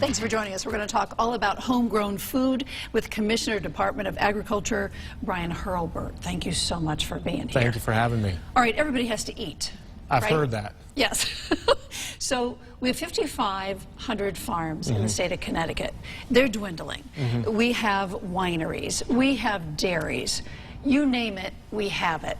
Thanks for joining us. We're going to talk all about homegrown food with Commissioner Department of Agriculture Bryan Hurlburt. Thank you so much for being here. Thank you for having me. All right, everybody has to eat. I've right? heard that. Yes. So we have 5,500 farms in the state of Connecticut. They're dwindling. We have wineries. We have dairies. You name it, we have it.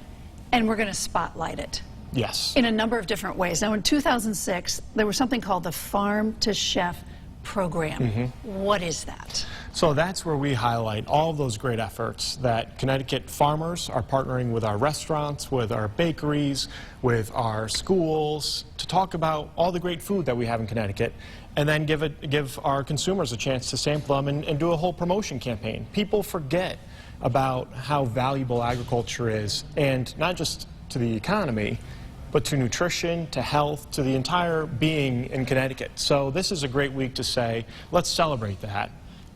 And we're going to spotlight it. Yes. In a number of different ways. Now, in 2006, there was something called the Farm to Chef program. What is that? So that's where we highlight all of those great efforts that Connecticut farmers are partnering with our restaurants, with our bakeries, with our schools, to talk about all the great food that we have in Connecticut, and then give our consumers a chance to sample them and do a whole promotion campaign. People forget about how valuable agriculture is, and not just to the economy, but to nutrition, to health, to the entire being in Connecticut. So this is a great week to say, let's celebrate that.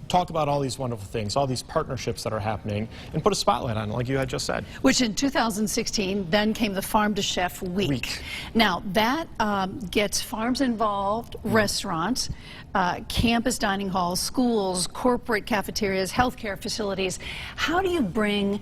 Talk about all these wonderful things, all these partnerships that are happening, and put a spotlight on it, like you had just said. Which in 2016 then came the Farm to Chef Week. Now that gets farms involved, restaurants, campus dining halls, schools, corporate cafeterias, healthcare facilities. How do you bring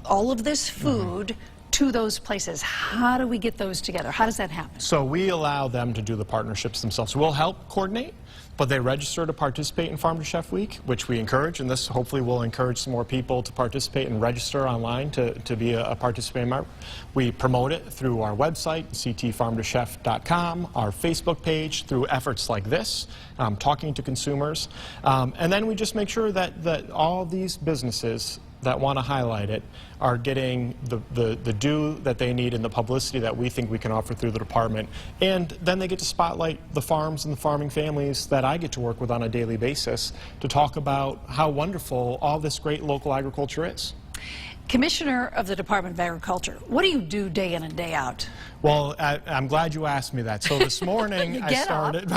all of this food to those places? How do we get those together? How does that happen? So we allow them to do the partnerships themselves. We'll help coordinate, but they register to participate in Farm to Chef Week, which we encourage, and this hopefully will encourage some more people to participate and register online to be a participating member. We promote it through our website, ctfarmtochef.com, our Facebook page, through efforts like this, talking to consumers, and then we just make sure that all these businesses that want to highlight it are getting the due that they need and the publicity that we think we can offer through the department. And then they get to spotlight the farms and the farming families that I get to work with on a daily basis to talk about how wonderful all this great local agriculture is. Commissioner of the Department of Agriculture, what do you do day in and day out? Well, I'm glad you asked me that. So this morning I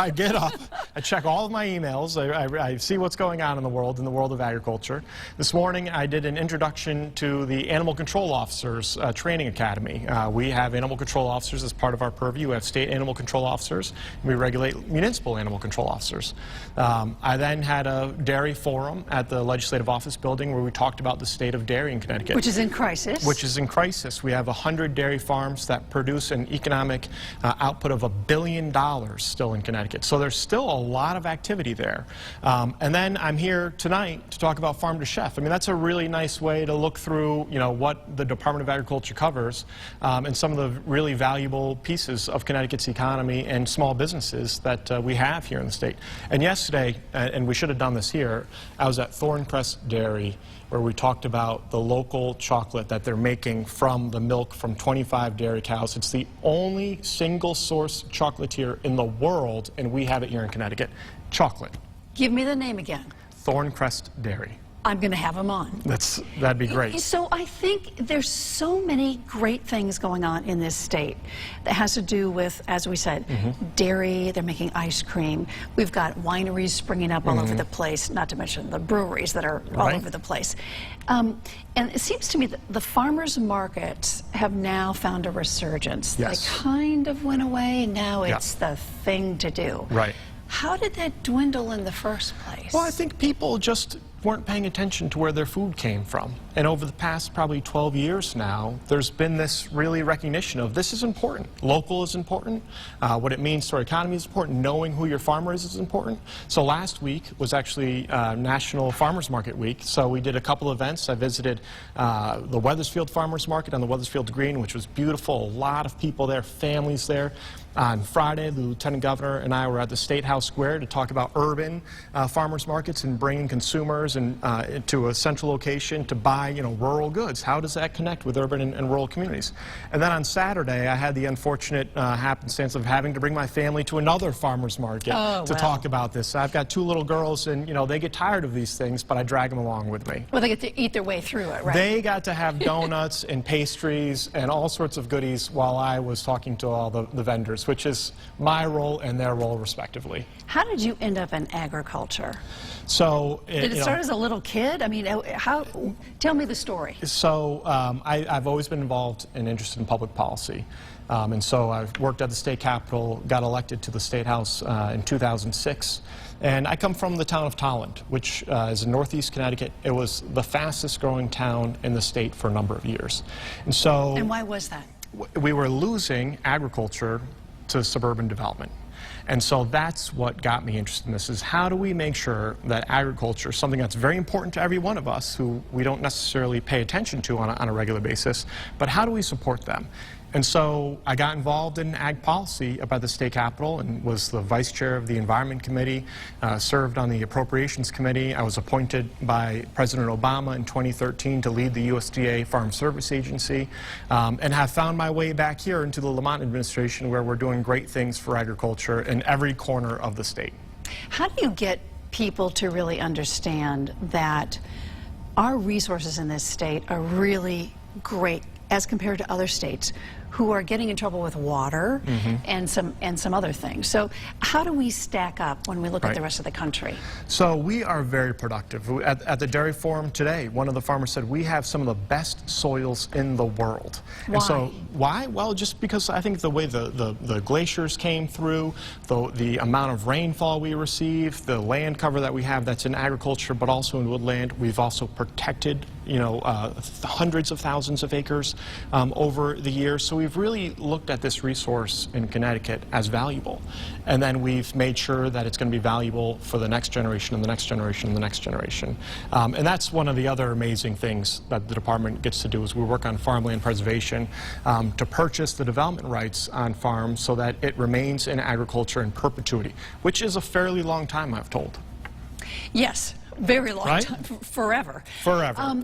get up, I check all of my emails, I see what's going on in the world of agriculture. This morning I did an introduction to the Animal Control Officers Training Academy. We have animal control officers as part of our purview. We have state animal control officers, and we regulate municipal animal control officers. I then had a dairy forum at the Legislative Office building where we talked about the state of dairy in Connecticut. Which is in crisis. Which is in crisis. We have 100 dairy farms that produce an economic output of $1 billion still in Connecticut. So there's still a lot of activity there. And then I'm here tonight to talk about Farm to Chef. I mean, that's a really nice way to look through, what the Department of Agriculture covers and some of the really valuable pieces of Connecticut's economy and small businesses that we have here in the state. And yesterday, and we should have done this here, I was at Thorncrest Dairy, where we talked about the local chocolate that they're making from the milk from 25 dairy cows. It's the only single source chocolatier in the world, and we have it here in Connecticut. Chocolate. Give me the name again. Thorncrest Dairy. I'm going to have them on. That'd be great. So I think there's so many great things going on in this state that has to do with, as we said, dairy. They're making ice cream. We've got wineries springing up all over the place, not to mention the breweries that are all over the place. And it seems to me that the farmers' markets have now found a resurgence. Yes. They kind of went away. Now it's the thing to do. Right. How did that dwindle in the first place? Well, I think people just weren't paying attention to where their food came from. And over the past probably 12 years now, there's been this really recognition of this is important. Local is important. What it means to our economy is important. Knowing who your farmer is important. So last week was actually National Farmers Market Week. So we did a couple events. I visited the Wethersfield Farmers Market on the Wethersfield Green, which was beautiful. A lot of people there, families there. On Friday, the Lieutenant Governor and I were at the State House Square to talk about urban farmers markets and bringing consumers to a central location to buy rural goods. How does that connect with urban and rural communities? And then on Saturday, I had the unfortunate happenstance of having to bring my family to another farmers market to talk about this. I've got 2 little girls, and they get tired of these things, but I drag them along with me. Well, they get to eat their way through it, right? They got to have donuts and pastries and all sorts of goodies while I was talking to all the vendors, which is my role and their role respectively. How did you end up in agriculture? So did it start as a little kid? I mean, tell me the story. So I've always been involved and interested in public policy. And so I worked at the state capitol, got elected to the State House in 2006. And I come from the town of Tolland, which is in northeast Connecticut. It was the fastest growing town in the state for a number of years. And so... And why was that? We were losing agriculture to suburban development. And so that's what got me interested in this, is how do we make sure that agriculture, something that's very important to every one of us who we don't necessarily pay attention to on a regular basis, but how do we support them? And so I got involved in ag policy up at the state capitol and was the vice chair of the Environment Committee, served on the Appropriations Committee. I was appointed by President Obama in 2013 to lead the USDA Farm Service Agency, and have found my way back here into the Lamont administration, where we're doing great things for agriculture in every corner of the state. How do you get people to really understand that our resources in this state are really great as compared to other states who are getting in trouble with water and some other things? So how do we stack up when we look at the rest of the country? So we are very productive. At the dairy forum today, one of the farmers said we have some of the best soils in the world. Why? And so why? Well, just because I think the way the glaciers came through, the amount of rainfall we receive, the land cover that we have that's in agriculture but also in woodland. We've also protected, you know, hundreds of thousands of acres over the years. So we've really looked at this resource in Connecticut as valuable. And then we've made sure that it's going to be valuable for the next generation and the next generation and the next generation. And that's one of the other amazing things that the department gets to do, is we work on farmland preservation to purchase the development rights on farms so that it remains in agriculture in perpetuity, which is a fairly long time, I've told. Yes, very long time, forever. Forever.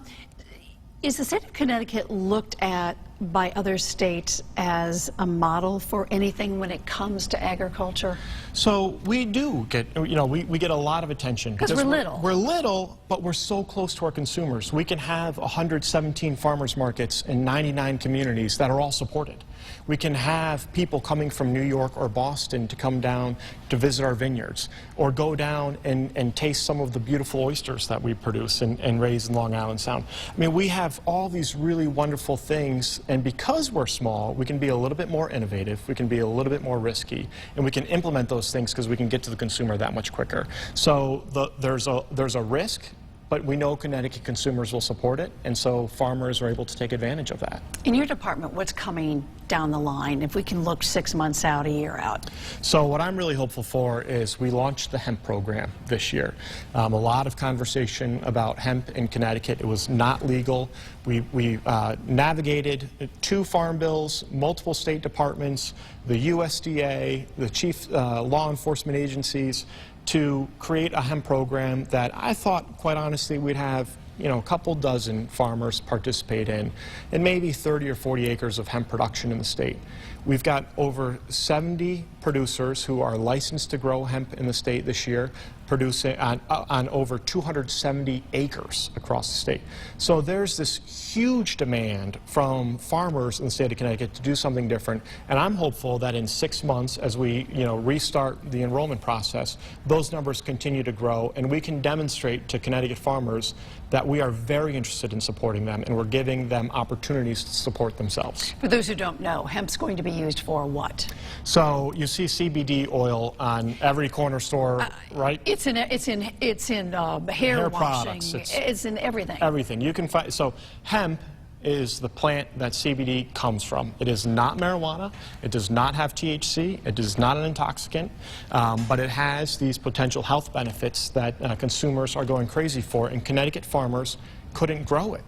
Is the state of Connecticut looked at by other states as a model for anything when it comes to agriculture? So we do get, you know, we get a lot of attention. Because we're little. We're little, but we're so close to our consumers. We can have 117 farmers markets in 99 communities that are all supported. We can have people coming from New York or Boston to come down to visit our vineyards, or go down and taste some of the beautiful oysters that we produce and raise in Long Island Sound. I mean, we have all these really wonderful things, and because we're small, we can be a little bit more innovative, we can be a little bit more risky, and we can implement those things because we can get to the consumer that much quicker. So there's a risk, but we know Connecticut consumers will support it, and so farmers are able to take advantage of that. In your department, what's coming down the line, if we can look 6 months out, a year out? So what I'm really hopeful for is we launched the hemp program this year. A lot of conversation about hemp in Connecticut. It was not legal. We navigated 2 farm bills, multiple state departments, the USDA, the chief law enforcement agencies, to create a hemp program that I thought, quite honestly, we'd have, you know, a couple dozen farmers participate in, and maybe 30 or 40 acres of hemp production in the state. We've got over 70 producers who are licensed to grow hemp in the state this year, producing on over 270 acres across the state. So there's this huge demand from farmers in the state of Connecticut to do something different, and I'm hopeful that in 6 months, as we, you know, restart the enrollment process, those numbers continue to grow, and we can demonstrate to Connecticut farmers that we are very interested in supporting them, and we're giving them opportunities to support themselves. For those who don't know, hemp's going to be used for what? So you see CBD oil on every corner store, right? It's in hair washing. Products. It's in everything. Everything you can find. So hemp is the plant that CBD comes from. It is not marijuana. It does not have THC. It is not an intoxicant, but it has these potential health benefits that consumers are going crazy for, and Connecticut farmers couldn't grow it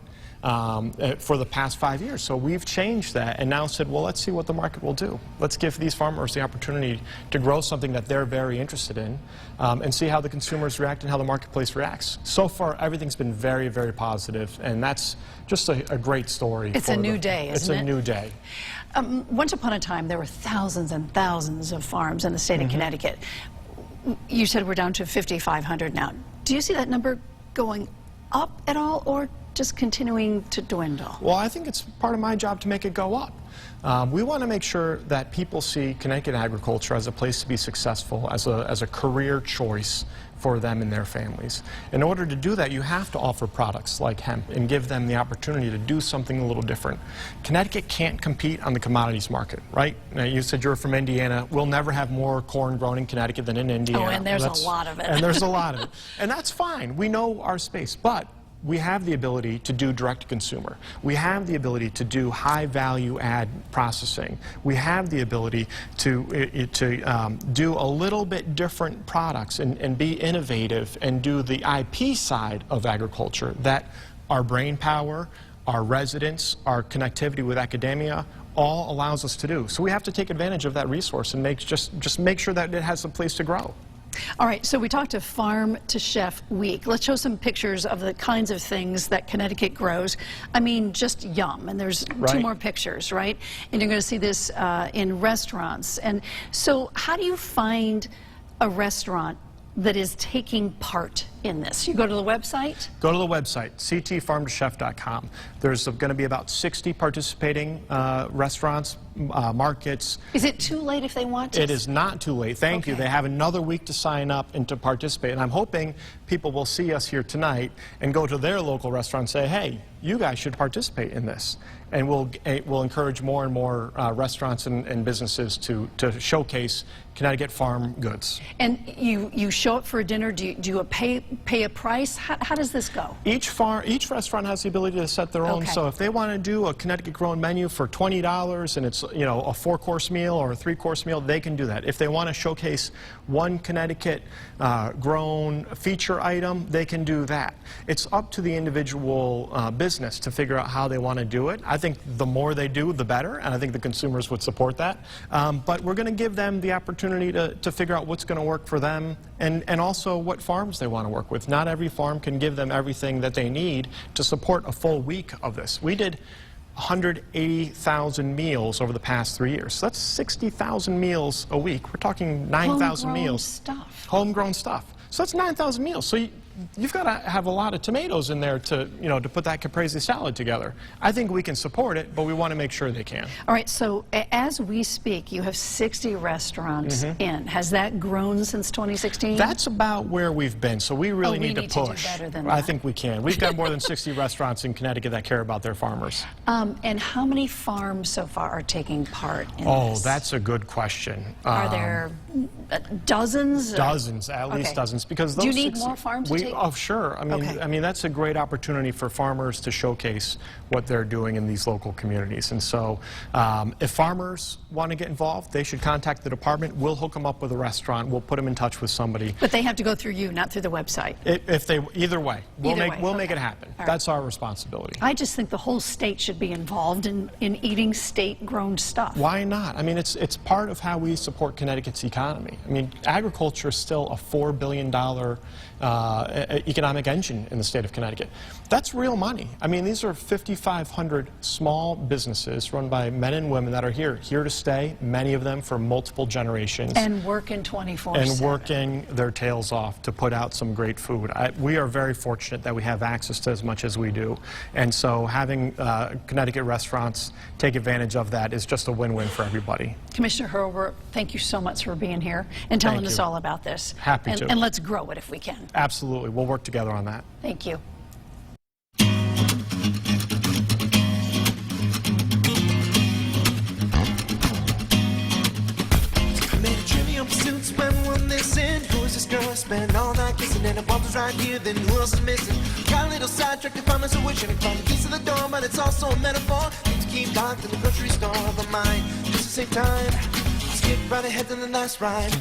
for the past 5 years. So we've changed that and now said, well, let's see what the market will do. Let's give these farmers the opportunity to grow something that they're very interested in, and see how the consumers react and how the marketplace reacts. So far, everything's been very, very positive, and that's just a great story. It's a new day, isn't it? It's a new day. Once upon a time, there were thousands and thousands of farms in the state of Connecticut. You said we're down to 5,500 now. Do you see that number going up at all, or just continuing to dwindle? Well, I think it's part of my job to make it go up. We want to make sure that people see Connecticut agriculture as a place to be successful, as a career choice for them and their families. In order to do that, you have to offer products like hemp and give them the opportunity to do something a little different. Connecticut can't compete on the commodities market, right? Now, you said you're from Indiana. We'll never have more corn grown in Connecticut than in Indiana. Oh, and there's a lot of it. And there's a lot of it. And that's fine. We know our space. But we have the ability to do direct-to-consumer. We have the ability to do high-value-add processing. We have the ability to do a little bit different products and be innovative and do the IP side of agriculture that our brain power, our residents, our connectivity with academia all allows us to do. So we have to take advantage of that resource and just make sure that it has a place to grow. All right, so we talked to Farm to Chef Week. Let's show some pictures of the kinds of things that Connecticut grows. I mean, just yum. And there's two more pictures, right? And you're going to see this in restaurants. And so how do you find a restaurant that is taking part in this? You go to the website? Go to the website, ctfarmtochef.com. There's going to be about 60 participating restaurants, markets. Is it too late if they want to? It is not too late. Thank you. They have another week to sign up and to participate. And I'm hoping people will see us here tonight and go to their local restaurant and say, hey, you guys should participate in this. And we'll encourage more and more restaurants and businesses to showcase Connecticut farm goods. And you show up for a dinner. Do you pay a price? How does this go? Each restaurant has the ability to set their own. So if they want to do a Connecticut grown menu for $20 and it's a 4-course meal or a 3-course meal, they can do that. If they want to showcase one Connecticut grown feature item, they can do that. It's up to the individual business to figure out how they want to do it. I think the more they do, the better, and I think the consumers would support that. But we're going to give them the opportunity to figure out what's going to work for them and also what farms they want to work with. Not every farm can give them everything that they need to support a full week of this. We did 180,000 meals over the past 3 years. So that's 60,000 meals a week. We're talking 9,000 meals. Homegrown stuff. So that's 9,000 meals. So you've got to have a lot of tomatoes in there to put that caprese salad together. I think we can support it, but we want to make sure they can. All right, so as we speak, you have 60 restaurants in. Has that grown since 2016? That's about where we've been, so we really need to push. To do better than that. I think we can. We've got more than 60 restaurants in Connecticut that care about their farmers. And how many farms so far are taking part in this? Oh, that's a good question. Are there dozens? Dozens, at least dozens. Because those do you need more farms to take? Oh, sure. I mean, that's a great opportunity for farmers to showcase what they're doing in these local communities. And so if farmers want to get involved, they should contact the department. We'll hook them up with a restaurant. We'll put them in touch with somebody. But they have to go through you, not through the website. Either way. We'll make it happen. Right. That's our responsibility. I just think the whole state should be involved in eating state-grown stuff. Why not? I mean, it's part of how we support Connecticut's economy. I mean, agriculture is still a $4 billion economic engine in the state of Connecticut. That's real money. I mean, these are 5,500 small businesses run by men and women that are here to stay, many of them for multiple generations. And working 24/7. And working their tails off to put out some great food. We are very fortunate that we have access to as much as we do. And so having Connecticut restaurants take advantage of that is just a win-win for everybody. Commissioner Hurlburt, thank you so much for being here and telling us all about this. Happy to. And let's grow it if we can. Absolutely. We'll work together on that. Thank you. Spend all night kissing and the bomb was right here, then who else is missing? Got a little sidetracked if I'm so wishing I found the keys to the door, but it's also a metaphor. Need to keep locked in the grocery store, but mine just to save time. Skip right ahead to the last ride.